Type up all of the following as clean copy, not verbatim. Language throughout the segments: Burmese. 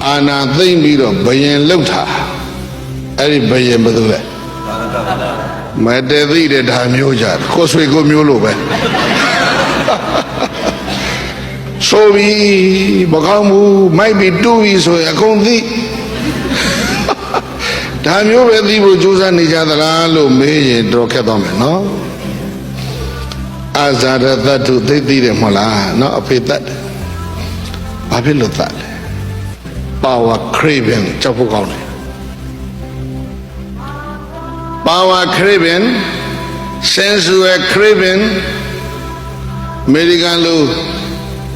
အာနာသိမ့်ပြီးတော့ဘယင်လှုပ်တာအဲ့ဒီဘယင်ဘယ်သူလဲမတည်သိတဲ့ဒါမျိုးကြကိုဆွေကိုမျိုးလို့ပဲဆိုပြီးမကောင်းဘူးမိုက်ပြီးတူးပြီးဆိုရင်အကုန်သိဒါမျိုးပဲသိဖို့ကြိုးစားနေကြသလားလို့မေးရင်တော့ခက်သွားမယ်နော်အာဇာရတ္တုသိသိတယ်မဟုတ်လားနော်အဖေတတ်တယ်ဘာဖြစ်လို့တတ်လဲ power craving ကြောက်ဖို့ကောင်းတယ် power craving sensual craving အမေရိကန်လို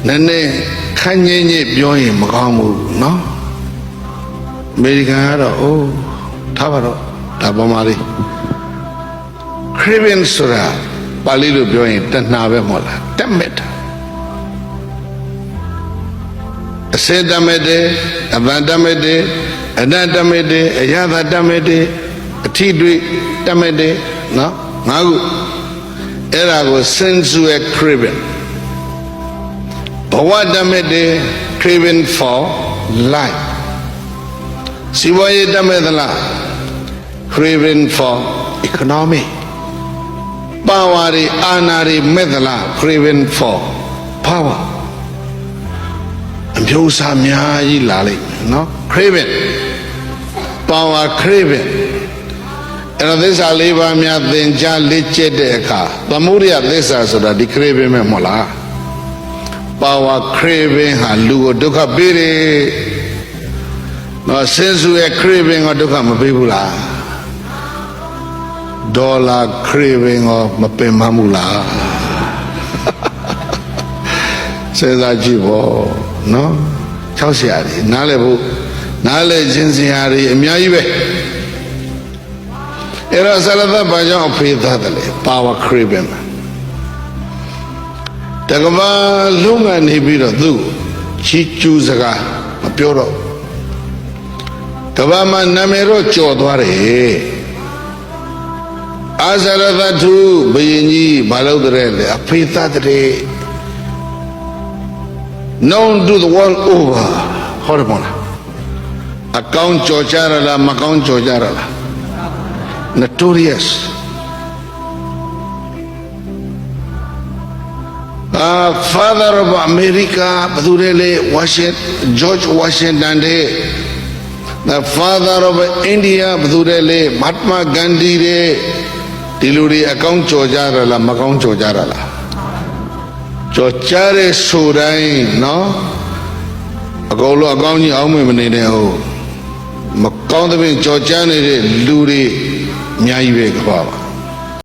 နည်းနည်းခန်းငိမ့်ငိမ့်ပြောရင်မကောင်းဘူးနော်အမေရိကန်ကတော့အိုးထားပါတော့ဒါပေါ်မှာလေး craving ဆိုတာပါဠိလိုပြောရင်တဏှာပဲမဟုတ်လားတက်မဲ့တာအစေတမဲ့တယ်အဗန္တမဲ့တယ်အနတ္တမဲ့တယ်အယသတမဲ့တယ်အထိတွေ့တမဲ့တယ်နော်ငါခုအဲ့ဒါကို sensual craving ဘဝတမဲ့တယ် craving for life စီဝါရေးတမဲ့သလား craving for economy ပါဝါရီအာနာရီမဲ့သလား craving for power အမျိုးအစားများကြီးလာလိမ့်မယ်နော် craving power craving အဲ့တော့သစ္စာလေးပါးများသင်ကြားလေ့ကျက်တဲ့အခါသမုဒိယသစ္စာဆိုတာဒီ craving ပဲမဟုတ်လား power craving ဟာလူကိုဒုက္ခပေးတယ်နော်sensual craving ကဒုက္ခမပေးဘူးလားဒေါ်လာ craving ကိုမပင်မမှုလားစဉ်းစားကြည့်ပေါ့နော်၆ဆရာကြီးနားလည်ဖို့နားလည်ခြင်းစရာတွေအများကြီးပဲအဲ့တော့ဆရသဘာကြောင့်အဖေသားတယ်လေ power craving တကဘာလုံးကနေပြီးတော့သူ့ချီကျူးစကားမပြောတော့ကဘာမှာနာမည်တော့ကြော်သွားတယ်အာဇရသထုဘယင်ကြီးမလုပ်တဲ့လေအဖေသားတဲ့ known to the world over ဟောတယ်မလားအကောင်းကြော်ကြရလားမကောင်းကြော်ကြရလား notorious father of America ဘယ်သူလဲ George Washington တဲ့ the father of India ဘယ်သူလဲ Mahatma Gandhi တဲ့ဒီလူတွေအကောင်းကြော်ကြရလားမကောင်းကြော်ကြရလားကြော်ကြတဲ့ဆိုတိုင်းနော်အကုန်လုံးအကောင်းကြီးအောင်မနေနဲ့ဟုတ်မကောင်းတဲ့ကြော်ကြနေတဲ့လူတွေအများကြီးပဲကပါပါ